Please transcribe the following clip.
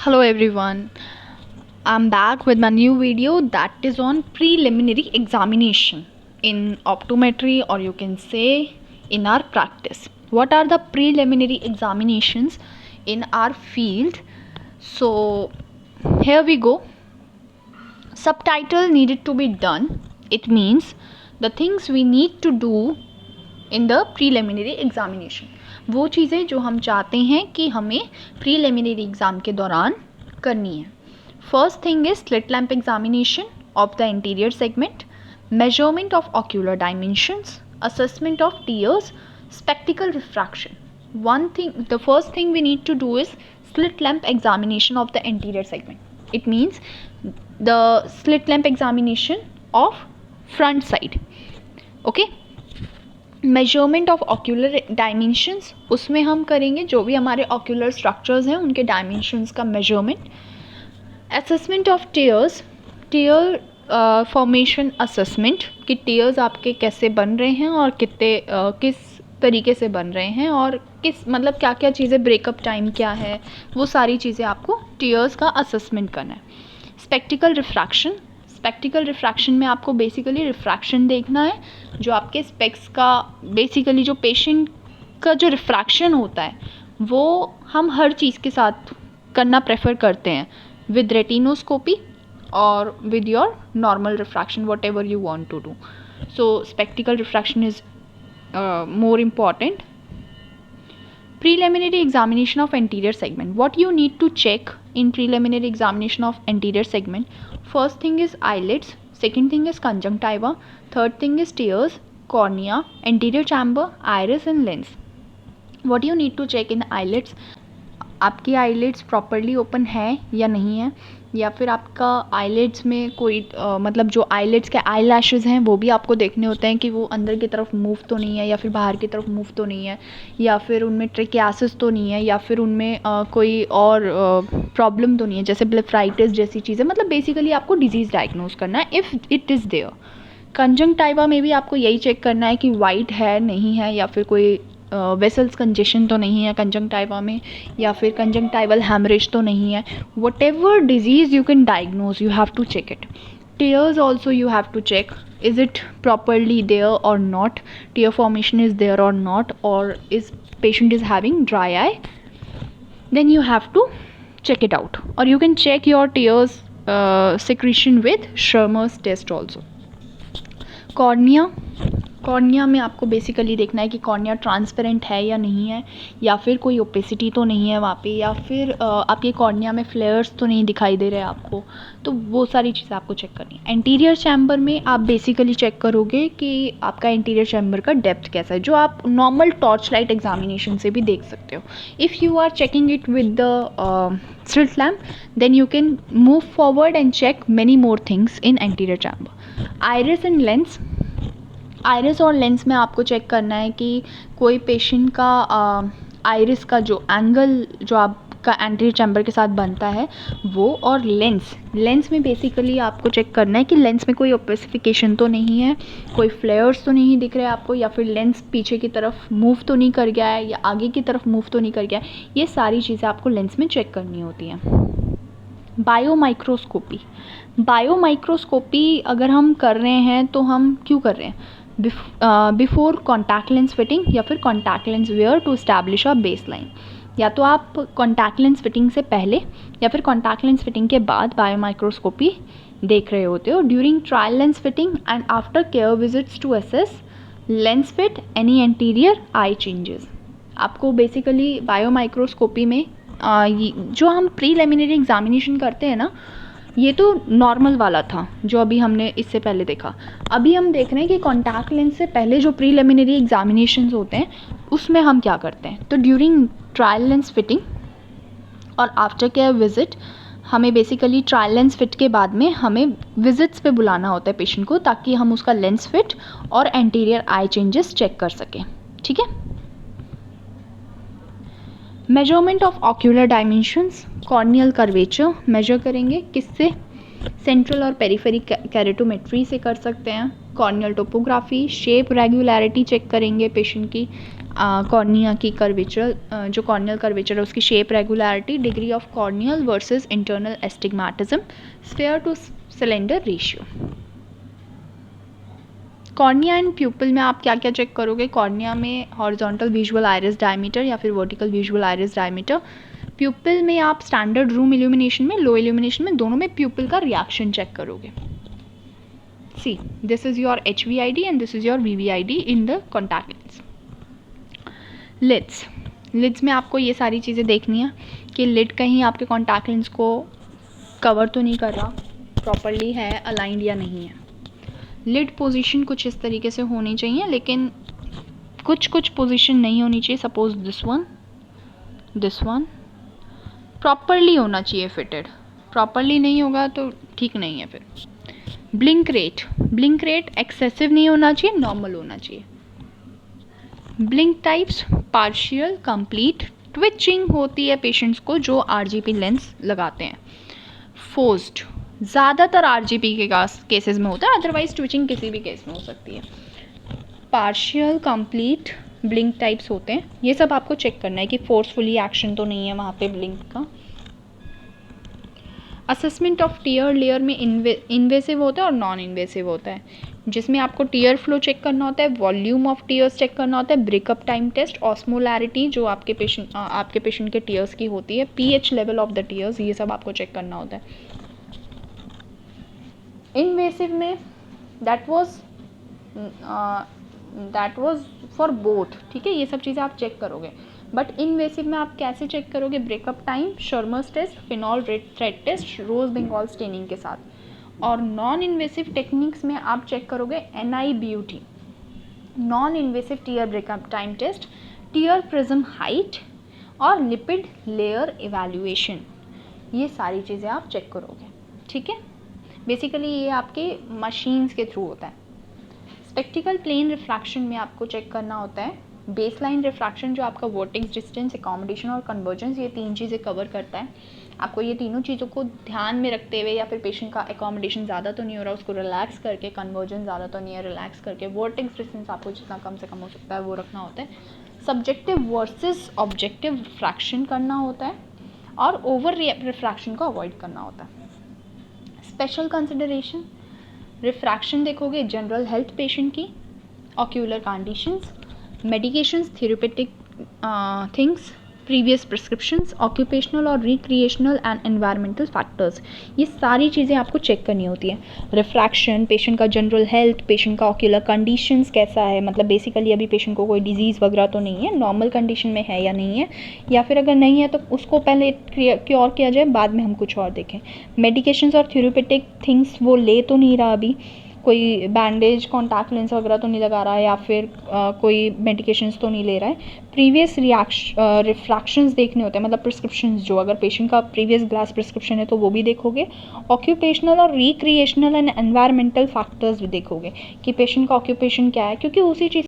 Hello everyone, I'm back with my new video that is on preliminary examination in optometry, or you can say in our practice. What are the preliminary examinations in our field? So here we go. Subtitle needed to be done. It means the things we need to do in the preliminary examination, वो चीज़ें जो हम चाहते हैं कि हमें preliminary exam के दौरान करनी है. First thing is slit lamp examination of the interior segment, measurement of ocular dimensions, assessment of tears, spectacle refraction. One thing, the first thing we need to do is slit lamp examination of the interior segment. It means the slit lamp examination of front side. Okay. Measurement of ocular dimensions, उसमें हम करेंगे जो भी हमारे ocular structures हैं उनके dimensions का measurement. Assessment of tears, tear formation assessment कि टीयर्स आपके कैसे बन रहे हैं और कितने किस तरीके से बन रहे हैं और किस मतलब क्या क्या चीज़ें, ब्रेकअप टाइम क्या है, वो सारी चीज़ें आपको टीयर्स का असेसमेंट करना है. स्पेक्टिकल रिफ्रैक्शन, स्पेक्टिकल रिफ्रैक्शन में आपको बेसिकली रिफ्रैक्शन देखना है जो आपके स्पेक्स का, बेसिकली जो पेशेंट का जो रिफ्रैक्शन होता है वो हम हर चीज़ के साथ करना प्रेफर करते हैं, विद रेटिनोस्कोपी और with your normal refraction, whatever you want to do. So spectacle refraction is more important. Preliminary examination of anterior segment. What you need to check in preliminary examination of anterior segment? First thing is eyelids, second thing is conjunctiva, third thing is tears, cornea, anterior chamber, iris and lens. What you need to check in eyelids? आपकी eyelids properly open है या नहीं है, या फिर आपका eyelids में कोई मतलब जो आईलिड्स के आई लैशेज़ हैं वो भी आपको देखने होते हैं कि वो अंदर की तरफ मूव तो नहीं है या फिर बाहर की तरफ मूव तो नहीं है, या फिर उनमें ट्रिकियासिस तो नहीं है, या फिर उनमें कोई और प्रॉब्लम तो नहीं है जैसे ब्लेफराइटिस जैसी चीज़ें. मतलब बेसिकली आपको डिजीज़ डायग्नोज करना है if it is there. Conjunctiva में भी आपको यही चेक करना है कि वाइट है नहीं है, या फिर कोई वेसल्स कंजेशन तो नहीं है कंजंक्टाइवा में, या फिर कंजंक्टाइवल हैमरेज तो नहीं है. Whatever disease you can diagnose, you have to check it. Tears also you have to check, is it properly there और not, tear formation is there और नॉट, और is patient is having dry eye, then you have to check it out. Or you can check your tears secretion with Schirmer's test also. Cornea, cornea में आपको basically देखना है कि cornea transparent है या नहीं है, या फिर कोई ओपेसिटी तो नहीं है वहाँ पे, या फिर आपके कॉर्निया में फ्लेयर्स तो नहीं दिखाई दे रहे हैं आपको. तो वो सारी चीज़ें आपको चेक करनी है. एंटीरियर चैम्बर में आप बेसिकली चेक करोगे कि आपका एंटीरियर चैम्बर का डेप्थ कैसा है, जो आप नॉर्मल टॉर्च लाइट एग्जामिनेशन से भी देख सकते हो. If you are checking it with the slit lamp, then you can move forward and check many more things in anterior chamber. Iris and lens, iris और लेंस में आपको check करना है कि कोई पेशेंट का आइरिस का जो एंगल जो आपका एंटीरियर चैम्बर के साथ बनता है वो, और लेंस, लेंस में बेसिकली आपको चेक करना है कि लेंस में कोई ओपेसिफिकेशन तो नहीं है, कोई फ्लेयर्स तो नहीं दिख रहे आपको, या फिर लेंस पीछे की तरफ मूव तो नहीं कर गया है या आगे की तरफ मूव तो नहीं कर गया है. ये सारी चीज़ें आपको लेंस में चेक करनी होती हैं. बायोमाइक्रोस्कोपी, बायोमाइक्रोस्कोपी अगर हम कर रहे हैं तो हम क्यों कर रहे हैं? बिफोर कॉन्टैक्ट लेंस फिटिंग या फिर contact lens wear to establish a base line. या तो आप कॉन्टैक्ट लेंस फिटिंग से पहले या फिर कॉन्टैक्ट लेंस फिटिंग के बाद बायोमाइक्रोस्कोपी देख रहे होते हो. During trial lens fitting and after care visits to assess lens fit any anterior eye changes. आपको बेसिकली बायोमाइक्रोस्कोपी में जो हम प्रीलिमिनरी एग्जामिनेशन करते हैं ना, ये तो नॉर्मल वाला था जो अभी हमने इससे पहले देखा. अभी हम देख रहे हैं कि कॉन्टैक्ट लेंस से पहले जो प्रीलिमिनरी एग्जामिनेशंस होते हैं उसमें हम क्या करते हैं. तो ड्यूरिंग ट्रायल लेंस फिटिंग और आफ्टर केयर विजिट, हमें बेसिकली ट्रायल लेंस फिट के बाद में हमें विजिट्स पे बुलाना होता है पेशेंट को, ताकि हम उसका लेंस फिट और एंटीरियर आई चेंजेस चेक कर सकें. ठीक है. Measurement of ocular dimensions, corneal curvature measure करेंगे किससे? सेंट्रल और पेरिफेरी कैरेटोमेट्री से कर सकते हैं. Corneal topography, shape regularity check करेंगे पेशेंट की, कॉर्निया की कर्वेचर, जो कॉर्नियल कर्वेचर है उसकी shape regularity, degree of corneal versus internal astigmatism, sphere to cylinder ratio. Cornea and pupil में आप क्या क्या चेक करोगे? कॉर्निया में हॉरिजॉन्टल विजुअल आइरिस डायमीटर या फिर वर्टिकल विजुअल आइरिस डायमीटर। प्यूपिल में आप स्टैंडर्ड रूम इल्यूमिनेशन में, लो इल्यूमिनेशन में, दोनों में प्यूपिल का रिएक्शन चेक करोगे। See this is your HVID and this is your VVID in the contact lens. Lids में आपको ये सारी चीज़ें देखनी है कि लिड कहीं आपके कॉन्टैक्ट लेंस को कवर तो नहीं कर रहा, प्रॉपरली है अलाइंड या नहीं है। लिड पोजीशन कुछ इस तरीके से होनी चाहिए, लेकिन कुछ पोजीशन नहीं होनी चाहिए। सपोज दिस वन प्रॉपरली होना चाहिए फिटेड, प्रॉपरली नहीं होगा तो ठीक नहीं है। फिर ब्लिंक रेट एक्सेसिव नहीं होना चाहिए, नॉर्मल होना चाहिए। Blink types partial, complete, twitching होती है पेशेंट्स को जो RGP लेंस लगाते हैं। फोर्स्ड ज़्यादातर RGP के केसेस में होता है, अदरवाइज ट्विचिंग किसी भी केस में हो सकती है। पार्शियल, कंप्लीट ब्लिंक टाइप्स होते हैं। ये सब आपको चेक करना है कि फोर्सफुली एक्शन तो नहीं है वहाँ पे ब्लिंक का। असेसमेंट ऑफ टीयर लेयर में इन्वेसिव होता है और नॉन इन्वेसिव होता है, जिसमें आपको टीयर फ्लो चेक करना होता है, वॉल्यूम ऑफ टीयर्स चेक करना होता है, ब्रेकअप टाइम टेस्ट, ऑस्मोलैरिटी जो आपके पेशेंट के टीयर्स की होती है, pH level of the tears, ये सब आपको चेक करना होता है। इन्वेसिव में दैट वाज फॉर बोथ, ठीक है, ये सब चीज़ें आप चेक करोगे। बट इनवेसिव में आप कैसे चेक करोगे? Breakup time, Schirmer's test, phenol thread test, rose bengal staining के साथ। और नॉन इन्वेसिव टेक्निक्स में आप चेक करोगे NIBUT, non invasive tear breakup time test, tear prism height और लिपिड लेयर इवैल्यूएशन, ये सारी चीज़ें आप चेक करोगे, ठीक है। बेसिकली ये आपके मशीन्स के थ्रू होता है। स्पेक्टिकल प्लेन रिफ्रैक्शन में आपको चेक करना होता है बेसलाइन रिफ्रैक्शन, जो आपका वर्टेक्स, डिस्टेंस, अकोमोडेशन और कन्वर्जेंस, ये 3 चीज़ें कवर करता है। आपको ये तीनों चीज़ों को ध्यान में रखते हुए, या फिर पेशेंट का अकोमोडेशन ज़्यादा तो नहीं हो रहा उसको रिलैक्स करके, कन्वर्जेंस ज़्यादा तो नहीं है रिलैक्स करके, वर्टेक्स डिस्टेंस आपको जितना कम से कम हो सकता है वो रखना होता है। सब्जेक्टिव वर्सेस ऑब्जेक्टिव रिफ्रैक्शन करना होता है और ओवर रिफ्रैक्शन को अवॉइड करना होता है। स्पेशल कंसिडरेशन रिफ्रैक्शन देखोगे जनरल हेल्थ पेशेंट की, ocular conditions, medications, therapeutic things, previous prescriptions, occupational और recreational and environmental factors, ये सारी चीज़ें आपको चेक करनी होती है। रिफ्रैक्शन, पेशेंट का जनरल हेल्थ, पेशेंट का ऑक्यूलर कंडीशंस कैसा है, मतलब बेसिकली अभी पेशेंट को कोई डिजीज़ वगैरह तो नहीं है, नॉर्मल कंडीशन में है या नहीं है, या फिर अगर नहीं है तो उसको पहले क्योर किया जाए, बाद में हम कुछ और देखें। मेडिकेशंस और थेरेप्यूटिक थिंग्स वो ले तो नहीं रहा अभी, कोई बैंडेज, कॉन्टैक्ट लेंस वगैरह तो नहीं लगा रहा है, या फिर कोई मेडिकेशंस तो नहीं ले रहा है। प्रीवियस रिफ्रैक्शंस देखने होते हैं, मतलब प्रिस्क्रिप्शंस, जो अगर पेशेंट का प्रीवियस ग्लास प्रिस्क्रिप्शन है तो वो भी देखोगे। ऑक्यूपेशनल और रिक्रिएशनल एंड एनवायरमेंटल फैक्टर्स भी देखोगे कि पेशेंट का ऑक्यूपेशन क्या है, क्योंकि उसी चीज़